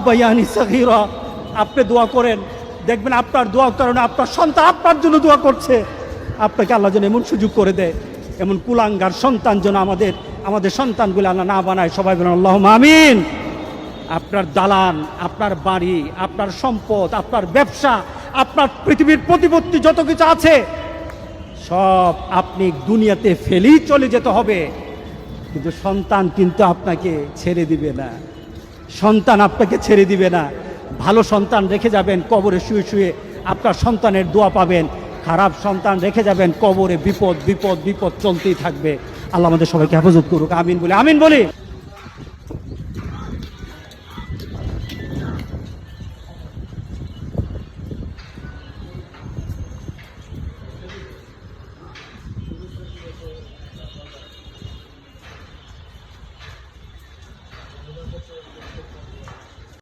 বায়ানি সাগীরা, আপনি দোয়া করেন, দেখবেন আপনার দোয়ার কারণে আপনার সন্তান আপনার জন্য দোয়া করছে। আপনাকে আল্লাহ যেন এমন সুযোগ করে দেয়, এমন কুলাঙ্গার সন্তান যেন আমাদের সন্তানগুলো আল্লাহ না বানায়। সবাই বলেন আল্লাহুম্মা আমিন। আপনার দালান, আপনার বাড়ি, আপনার সম্পদ, আপনার ব্যবসা, আপনার পৃথিবীর প্রতিপত্তি যত কিছু আছে সব আপনি দুনিয়াতে ফেলেই চলে যেতে হবে, কিন্তু সন্তান কিন্তু আপনাকে ছেড়ে দিবে না। সন্তান আপনাকে ছেড়ে দিবে না। ভালো সন্তান রেখে যাবেন, কবরে শুয়ে শুয়ে আপনার সন্তানের দোয়া পাবেন। খারাপ সন্তান রেখে যাবেন, কবরে বিপদ বিপদ বিপদ চলতেই থাকবে। আল্লাহ আমাদের সবাইকে হেফাজত করুক, আমিন বলি।